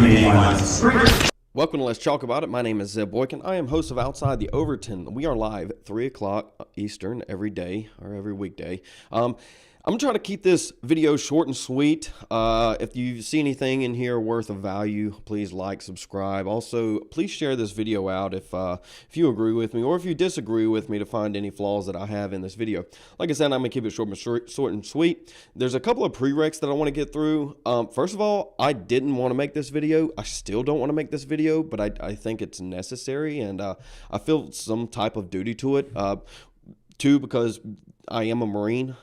Welcome to Let's Talk About It. My name is Zeb Boykin. I am host of Outside the Overton. We are live at 3 o'clock Eastern every day or every weekday. I'm trying to keep this video short and sweet. If you see anything in here worth of value, please like, subscribe. Also, please share this video out if you agree with me or if you disagree with me to find any flaws that I have in this video. Like I said, I'm going to keep it short and sweet. There's a couple of prereqs that I want to get through. First of all, I didn't want to make this video. I still don't want to make this video, but I think it's necessary, and I feel some type of duty to it. Two, because I am a Marine,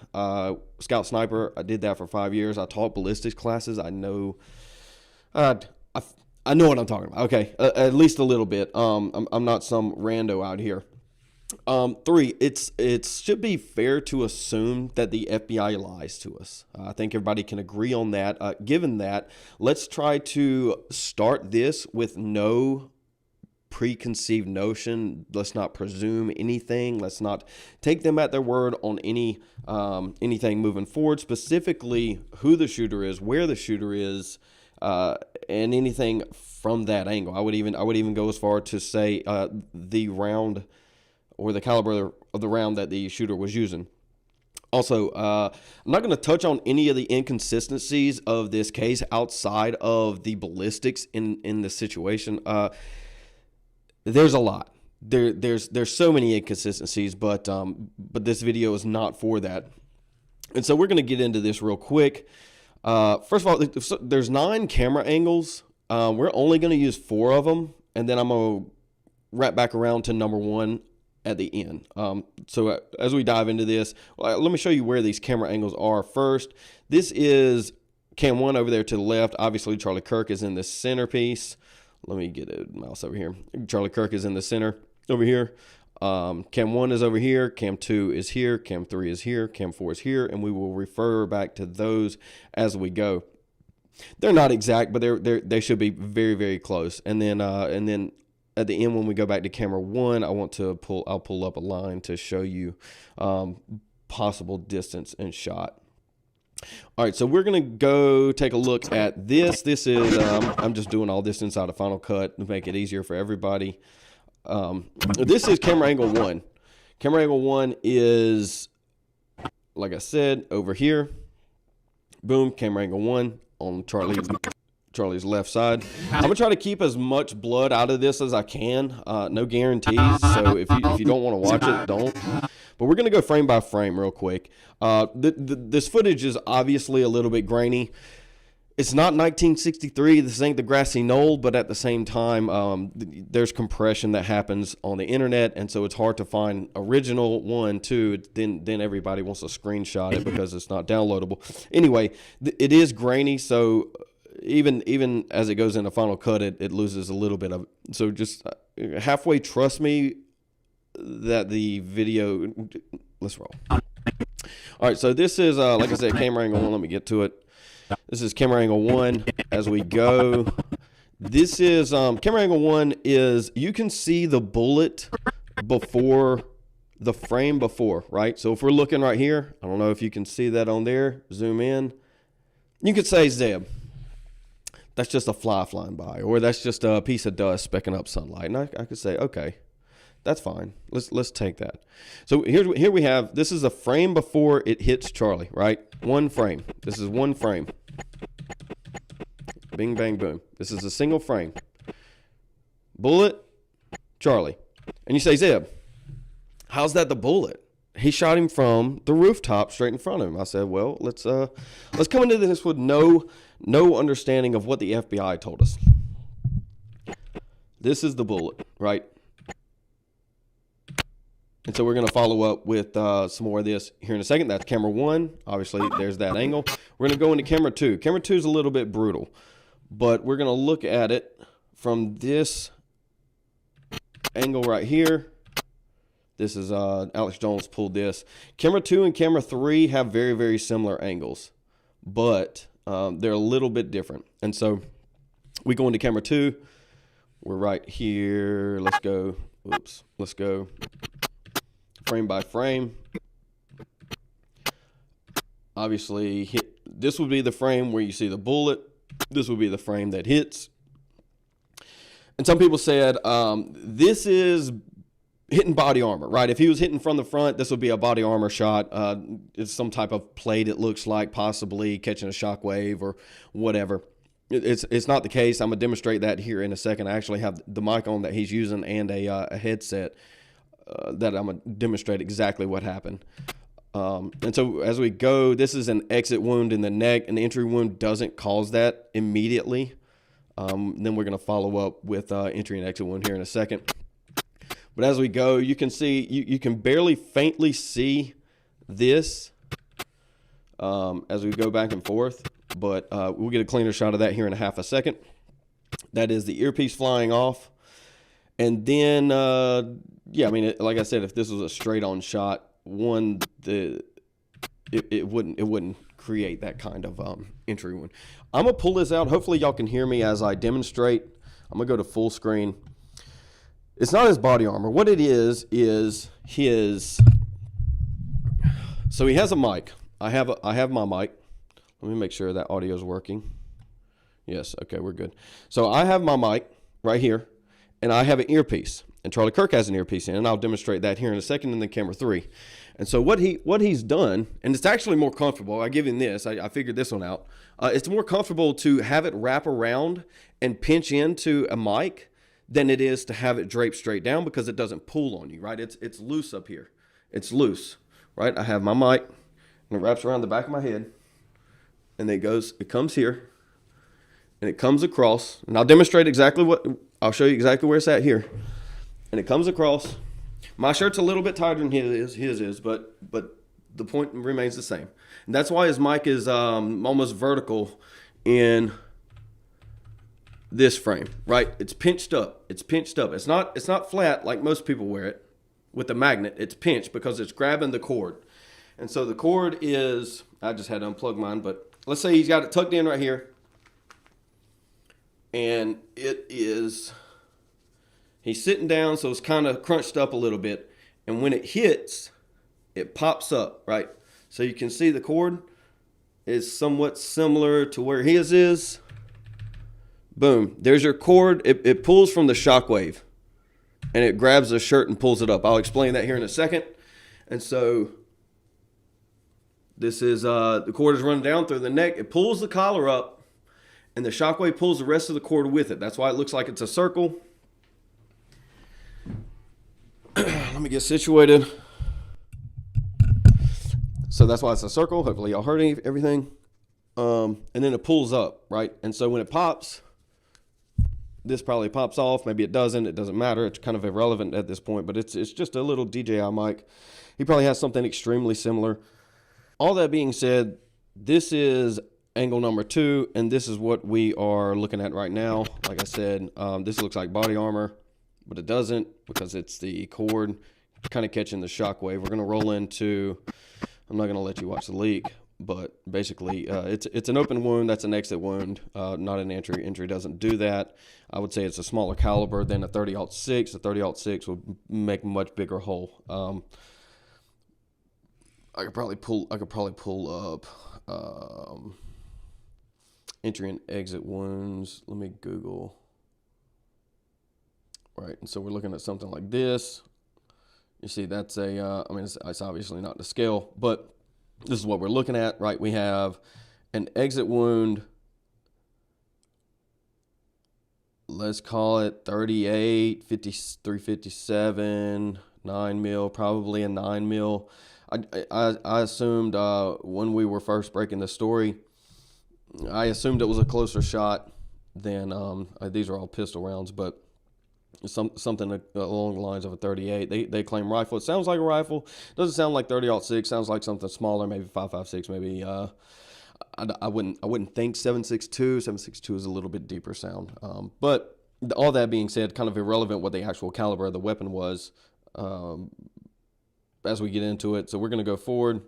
scout sniper. I did that for 5 years. I taught ballistics classes. I know, I know what I'm talking about. Okay, at least a little bit. I'm not some rando out here. Three, it should be fair to assume that the FBI lies to us. I think everybody can agree on that. Given that, let's try to start this with no preconceived notion. Let's not presume anything. Let's not take them at their word on anything moving forward, specifically who the shooter is, where the shooter is, and anything from that angle. I would even go as far to say the round or the caliber of the round that the shooter was using. Also, I'm not going to touch on any of the inconsistencies of this case outside of the ballistics in the situation. There's a lot. There's so many inconsistencies, but this video is not for that. And so we're going to get into this real quick. First of all, there's 9 camera angles. We're only going to use 4 of them, and then I'm going to wrap back around to number 1 at the end. So as we dive into this, let me show you where these camera angles are first. This is cam 1 over there to the left. Obviously, Charlie Kirk is in the centerpiece. Let me get a mouse over here. Charlie Kirk is in the center over here. Cam 1 is over here. Cam 2 is here. Cam 3 is here. Cam 4 is here. And we will refer back to those as we go. They're not exact, but they should be very, very close. And then at the end, when we go back to camera 1, I'll pull up a line to show you possible distance and shot. All right, so we're going to go take a look at this. This is, I'm just doing all this inside of Final Cut to make it easier for everybody. This is camera angle 1. Camera angle 1 is, like I said, over here. Boom, camera angle 1 on Charlie's left side. I'm going to try to keep as much blood out of this as I can. No guarantees, so if you don't want to watch it, don't. But we're going to go frame by frame real quick. This footage is obviously a little bit grainy. It's not 1963. This ain't the grassy knoll, but at the same time, there's compression that happens on the internet, and so it's hard to find original 1, 2. Then everybody wants to screenshot it because it's not downloadable. Anyway, it is grainy, so even as it goes into Final Cut, it loses a little bit of it. So just halfway trust me that the video, let's roll. All right, so this is like I said, camera angle 1. Let me get to it. This is camera angle 1 as we go. This is camera angle 1 is, you can see the bullet before the frame before, right? So if we're looking right here, I don't know if you can see that on there, zoom in, you could say, Zeb, that's just a fly flying by, or that's just a piece of dust specking up sunlight. And I could say, okay, that's fine. Let's take that. So here we have, this is a frame before it hits Charlie, right? 1 frame. This is 1 frame. Bing, bang, boom. This is a single frame. Bullet, Charlie. And you say, Zeb, how's that the bullet? He shot him from the rooftop straight in front of him. I said, well, let's come into this with no understanding of what the FBI told us. This is the bullet, right? And so we're going to follow up with some more of this here in a second. That's camera 1. Obviously, there's that angle. We're going to go into camera 2. Camera 2 is a little bit brutal, but we're going to look at it from this angle right here. This is Alex Jones pulled this. Camera 2 and camera 3 have very, very similar angles, but they're a little bit different. And so we go into camera 2. We're right here. Let's go. Oops. Let's go frame by frame. Obviously, this would be the frame where you see the bullet. This would be the frame that hits. And some people said, this is hitting body armor, right? If he was hitting from the front, this would be a body armor shot. It's some type of plate, it looks like, possibly catching a shockwave or whatever. It's not the case. I'm going to demonstrate that here in a second. I actually have the mic on that he's using and a headset that I'm going to demonstrate exactly what happened. And so as we go, this is an exit wound in the neck. An entry wound doesn't cause that immediately. Then we're going to follow up with entry and exit wound here in a second. But as we go, you can see, you can barely faintly see this as we go back and forth. But we'll get a cleaner shot of that here in a half a second. That is the earpiece flying off. And then, yeah, I mean, like I said, if this was a straight-on shot, it wouldn't create that kind of entry wound. I'm going to pull this out. Hopefully y'all can hear me as I demonstrate. I'm going to go to full screen. It's not his body armor. What it is his. So he has a mic. I have my mic. Let me make sure that audio is working. Yes, okay, we're good. So I have my mic right here, and I have an earpiece. And Charlie Kirk has an earpiece in, and I'll demonstrate that here in a second in the camera 3. And so what he's done, and it's actually more comfortable. I give him this. I figured this one out. It's more comfortable to have it wrap around and pinch into a mic than it is to have it drape straight down, because it doesn't pull on you, right? It's loose up here. It's loose, right? I have my mic, and it wraps around the back of my head, and it comes here, and it comes across, and I'll demonstrate I'll show you exactly where it's at here. And it comes across. My shirt's a little bit tighter than his is, but the point remains the same. And that's why his mic is almost vertical in this frame, right? It's pinched up. It's not flat like most people wear it with the magnet. It's pinched because it's grabbing the cord. And so the cord is, I just had to unplug mine, but let's say he's got it tucked in right here. And he's sitting down, so it's kind of crunched up a little bit. And when it hits, it pops up, right? So you can see the cord is somewhat similar to where his is. Boom, there's your cord. It pulls from the shockwave, and it grabs the shirt and pulls it up. I'll explain that here in a second. And so this is, the cord is running down through the neck. It pulls the collar up, and the shockwave pulls the rest of the cord with it. That's why it looks like it's a circle. Let me get situated. So that's why it's a circle. Hopefully y'all heard everything. And then it pulls up, right? And so when it pops, this probably pops off. Maybe it doesn't. It doesn't matter. It's kind of irrelevant at this point, but it's just a little DJI mic. He probably has something extremely similar. All that being said, this is angle number 2, and this is what we are looking at right now. Like I said, this looks like body armor, but it doesn't, because it's the cord kind of catching the shockwave. We're going to roll into, I'm not going to let you watch the leak, but basically it's an open wound. That's an exit wound, not an entry. Entry doesn't do that. I would say it's a smaller caliber than a 30-06. A 30-06 would make a much bigger hole. I could probably pull up entry and exit wounds. Let me Google. Right, and so we're looking at something like this. You see, that's I mean, it's obviously not the scale, but this is what we're looking at, right? We have an exit wound. Let's call it 38, 53, 57, 9 mil, probably a 9 mil. I assumed when we were first breaking the story, I assumed it was a closer shot than, these are all pistol rounds, but something along the lines of a 38. They claim rifle. It sounds like a rifle. Doesn't sound like 30-06. Sounds like something smaller, maybe 5.56, maybe. I wouldn't think 7.62. 7.62 is a little bit deeper sound. But all that being said, kind of irrelevant what the actual caliber of the weapon was as we get into it. So we're going to go forward.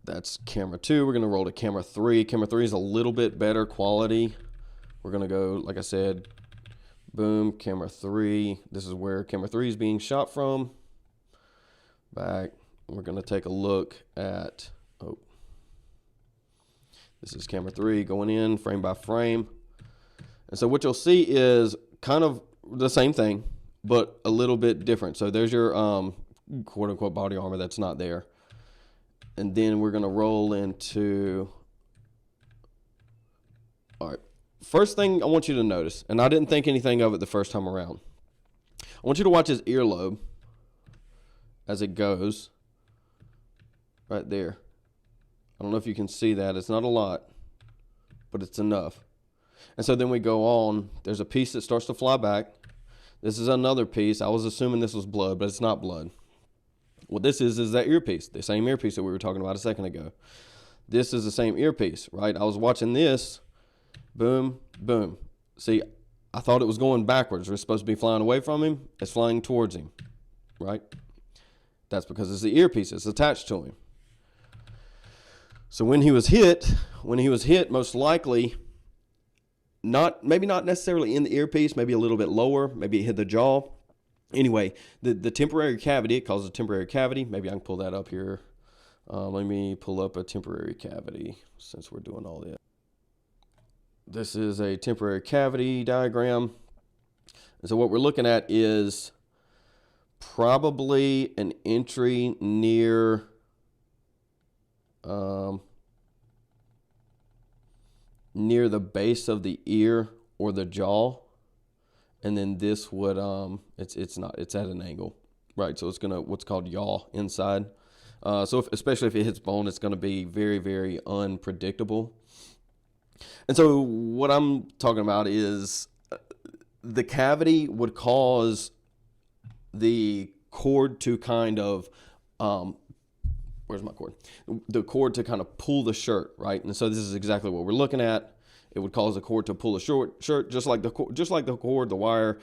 That's camera 2. We're going to roll to camera 3. Camera 3 is a little bit better quality. We're going to go, like I said, boom, camera 3. This is where camera 3 is being shot from. Back. We're going to take a look at, this is camera 3 going in frame by frame. And so what you'll see is kind of the same thing, but a little bit different. So there's your quote unquote body armor that's not there. And then we're going to roll into, all right, first thing I want you to notice, and I didn't think anything of it the first time around. I want you to watch his earlobe as it goes right there. I don't know if you can see that. It's not a lot, but it's enough. And so then we go on. There's a piece that starts to fly back. This is another piece. I was assuming this was blood, but it's not blood. What this is that earpiece, the same earpiece that we were talking about a second ago. This is the same earpiece, right? I was watching this. Boom, boom. See, I thought it was going backwards. It was supposed to be flying away from him. It's flying towards him, right? That's because it's the earpiece. It's attached to him. So when he was hit, most likely, maybe not necessarily in the earpiece, maybe a little bit lower, maybe it hit the jaw. Anyway, the temporary cavity, it causes a temporary cavity. Maybe I can pull that up here. Let me pull up a temporary cavity since we're doing all this. This is a temporary cavity diagram. And so what we're looking at is probably an entry near near the base of the ear or the jaw. And then this would, it's at an angle, right? So it's going to, what's called yaw inside. Especially if it hits bone, it's going to be very, very unpredictable. And so what I'm talking about is the cavity would cause the cord to kind of, where's my cord? The cord to kind of pull the shirt, right? And so this is exactly what we're looking at. It would cause the cord to pull a shirt, just like the cord, the wire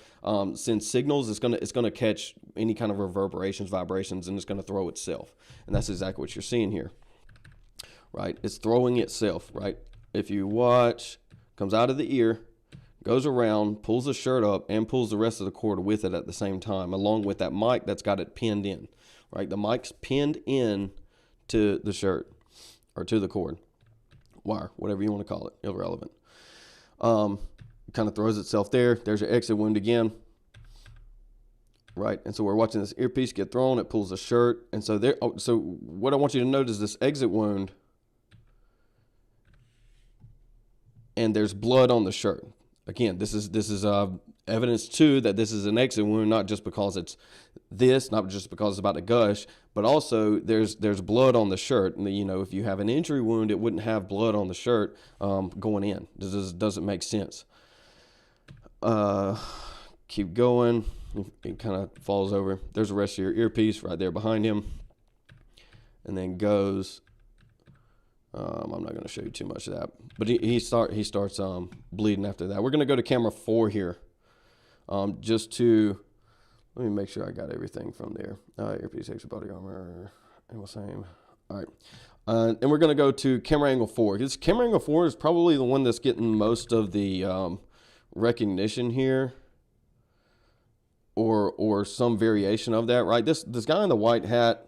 sends signals. It's gonna catch any kind of reverberations, vibrations, and it's gonna throw itself. And that's exactly what you're seeing here, right? It's throwing itself, right? If you watch, comes out of the ear, goes around, pulls the shirt up, and pulls the rest of the cord with it at the same time, along with that mic that's got it pinned in, right? The mic's pinned in to the shirt or to the cord, wire, whatever you want to call it, irrelevant. Kind of throws itself there. There's your exit wound again, right? And so we're watching this earpiece get thrown. It pulls the shirt, and so there. So what I want you to notice is this exit wound, and there's blood on the shirt. Again, this is evidence too that this is an exit wound, not just because it's this, not just because it's about to gush, but also there's blood on the shirt. And if you have an injury wound, it wouldn't have blood on the shirt going in. This doesn't make sense. Keep going. It kind of falls over. There's the rest of your earpiece right there behind him, and then goes. I'm not going to show you too much of that, but he starts bleeding after that. We're going to go to camera 4 here, just to let me make sure I got everything from there. Earpiece, extra body armor, angle same. All right, and we're going to go to camera angle 4. This camera angle 4 is probably the one that's getting most of the recognition here, or some variation of that. Right, this guy in the white hat.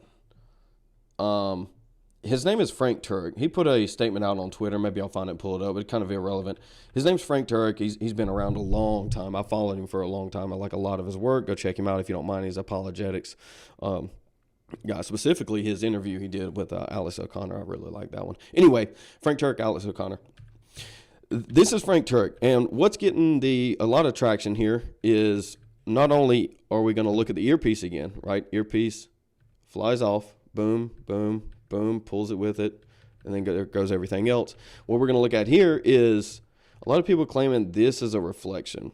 His name is Frank Turek. He put a statement out on Twitter. Maybe I'll find it and pull it up. It's kind of irrelevant. His name's Frank Turek. He's been around a long time. I followed him for a long time. I like a lot of his work. Go check him out if you don't mind. He's apologetics. Specifically his interview he did with Alex O'Connor. I really like that one. Anyway, Frank Turek, Alex O'Connor. This is Frank Turek. And what's getting a lot of traction here is not only are we going to look at the earpiece again, right? Earpiece flies off. Boom, boom, boom, pulls it with it, and then there goes everything else. What we're going to look at here is a lot of people claiming this is a reflection.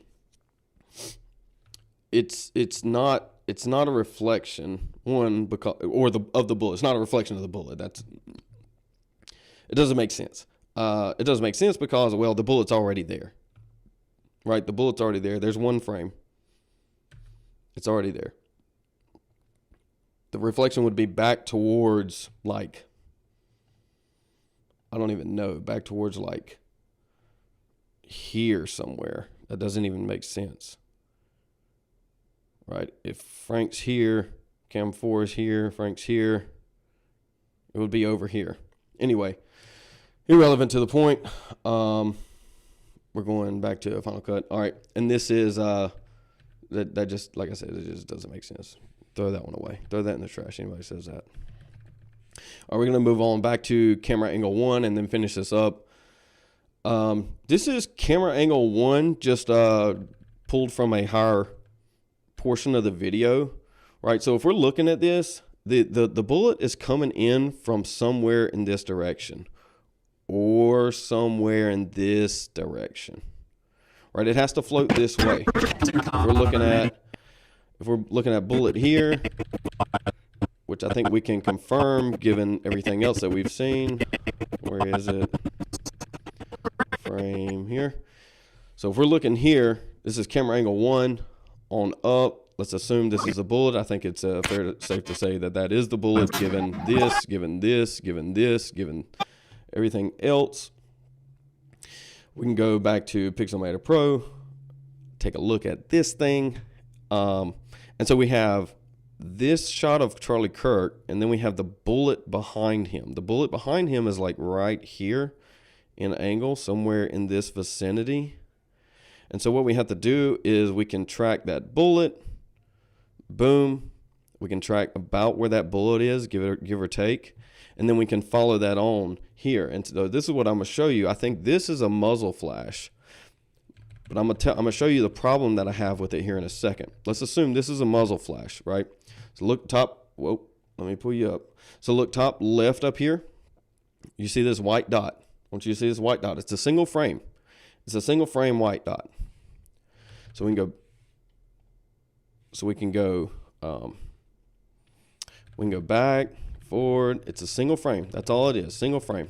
It's not a reflection, because of the bullet. It's not a reflection of the bullet. It doesn't make sense. It doesn't make sense because, well, the bullet's already there, right? The bullet's already there. There's one frame. It's already there. The reflection would be back towards, like, I don't even know, back towards, like, here somewhere. That doesn't even make sense. Right? If Frank's here, Cam 4 is here, Frank's here, it would be over here. Anyway, irrelevant to the point. We're we're going back to a Final Cut. All right, and this is that just, like I said, it just doesn't make sense. Throw that one away. Throw that in the trash. Anybody says that. All right, we're gonna move on back to camera angle 1 and then finish this up. This is camera angle 1, just pulled from a higher portion of the video, right? So if we're looking at this, the bullet is coming in from somewhere in this direction or somewhere in this direction, right? It has to float this way. If we're looking at bullet here, which I think we can confirm given everything else that we've seen. Where is it? Frame here. So if we're looking here, this is camera angle 1 on up. Let's assume this is a bullet. I think it's safe to say that that is the bullet, given this, given this, given this, given everything else. We can go back to Pixelmator Pro, take a look at this thing. And so we have this shot of Charlie Kirk, and then we have the bullet behind him. The bullet behind him is like right here in angle, somewhere in this vicinity. And so what we have to do is we can track that bullet. Boom. We can track about where that bullet is, give or take. And then we can follow that on here. And so this is what I'm going to show you. I think this is a muzzle flash. But I'm going to show you the problem that I have with it here in a second. Let's assume this is a muzzle flash, right? So look top. Whoa, let me pull you up. So look top left up here. You see this white dot. I want you to see this white dot. It's a single frame. It's a single frame white dot. So we can go back, forward. It's a single frame. That's all it is, single frame.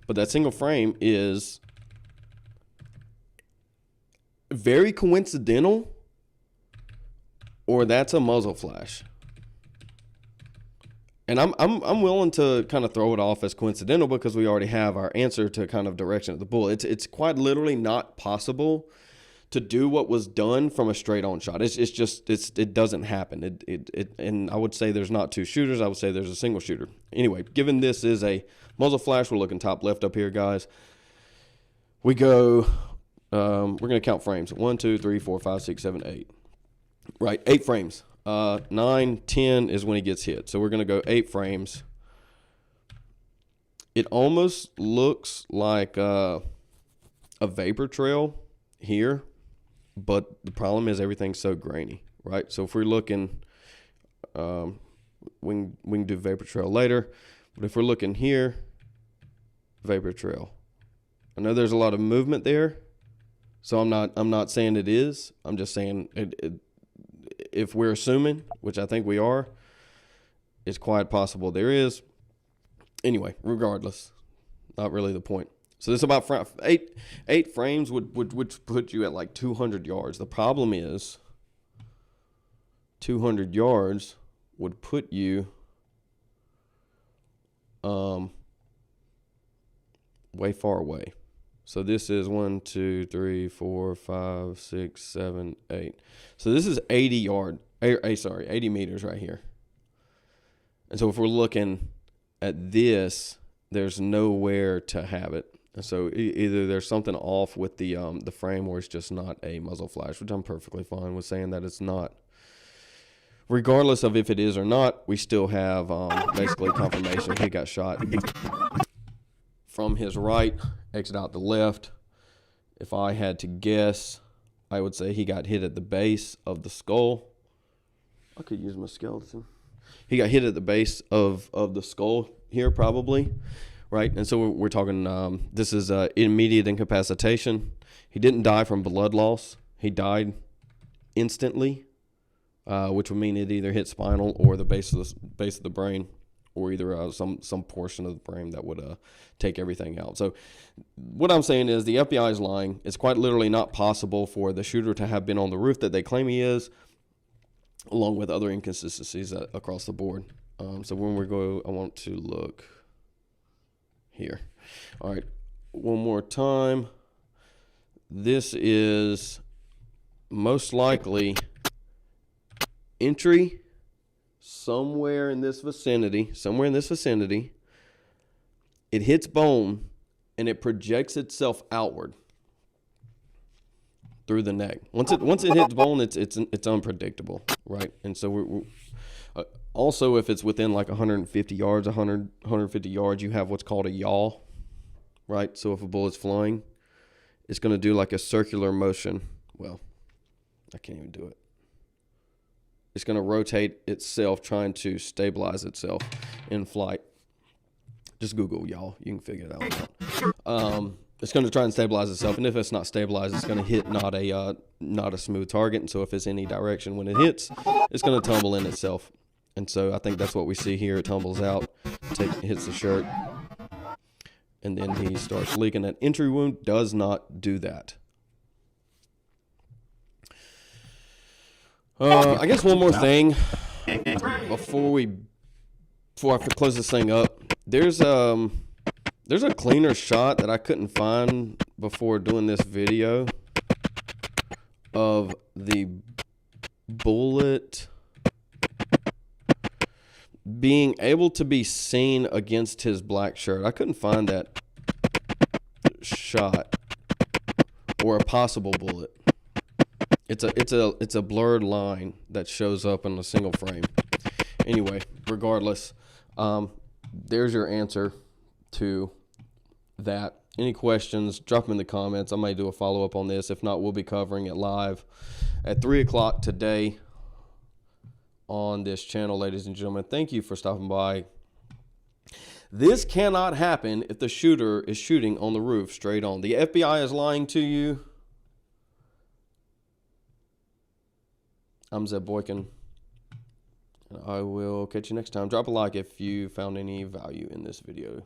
But that single frame is very coincidental, or that's a muzzle flash. And I'm willing to kind of throw it off as coincidental because we already have our answer to kind of direction of the bullet. It's quite literally not possible to do what was done from a straight on shot. It doesn't happen. And I would say there's not two shooters. I would say there's a single shooter. Anyway, given this is a muzzle flash, we're looking top left up here, guys. We go, we're going to count frames. 1, 2, 3, 4, 5, 6, 7, 8. Right, 8 frames. 9, 10 is when he gets hit. So we're going to go 8 frames. It almost looks like a vapor trail here, but the problem is everything's so grainy, right? So if we're looking, we can do vapor trail later, but if we're looking here, vapor trail. I know there's a lot of movement there, so I'm not saying it is. I'm just saying if we're assuming, which I think we are, it's quite possible there is. Anyway, regardless, not really the point. So this is about 8 frames would put you at like 200 yards. The problem is 200 yards would put you way far away. So this is 1, 2, 3, 4, 5, 6, 7, 8. So this is 80 meters right here. And so if we're looking at this, there's nowhere to have it. And so either there's something off with the frame, or it's just not a muzzle flash, which I'm perfectly fine with saying that it's not. Regardless of if it is or not, we still have basically confirmation he got shot from his right, exit out the left. If I had to guess, I would say he got hit at the base of the skull. I could use my skeleton. He got hit at the base of the skull here, probably. Right, and so we're talking, this is immediate incapacitation. He didn't die from blood loss. He died instantly, which would mean it either hit spinal or the base of the brain, or either some portion of the brain that would take everything out. So what I'm saying is the FBI is lying. It's quite literally not possible for the shooter to have been on the roof that they claim he is, along with other inconsistencies across the board. So when we go, I want to look here. All right, one more time. This is most likely entry somewhere in this vicinity. It hits bone, and it projects itself outward through the neck. Once it hits bone, it's unpredictable, right? And so we're also, if it's within like 150 yards, 150 yards, you have what's called a yaw, right? So if a bullet's flying, it's going to do like a circular motion. Well, I can't even do it. It's going to rotate itself, trying to stabilize itself in flight. Just Google yaw. You can figure that out. It's going to try and stabilize itself, and if it's not stabilized, it's going to hit not a smooth target. And so if it's any direction when it hits, it's going to tumble in itself. And so I think that's what we see here. It tumbles out, hits the shirt, and then he starts leaking. That entry wound does not do that. I guess one more thing before I close this thing up. There's a cleaner shot that I couldn't find before doing this video of the bullet being able to be seen against his black shirt. I couldn't find that shot or a possible bullet. It's a blurred line that shows up in a single frame. Anyway, regardless, there's your answer to that. Any questions, drop them in the comments. I may do a follow-up on this. If not, we'll be covering it live at 3 o'clock today on this channel, ladies and gentlemen. Thank you for stopping by. This cannot happen if the shooter is shooting on the roof straight on. The FBI is lying to you. I'm Zeb Boykin, and I will catch you next time. Drop a like if you found any value in this video.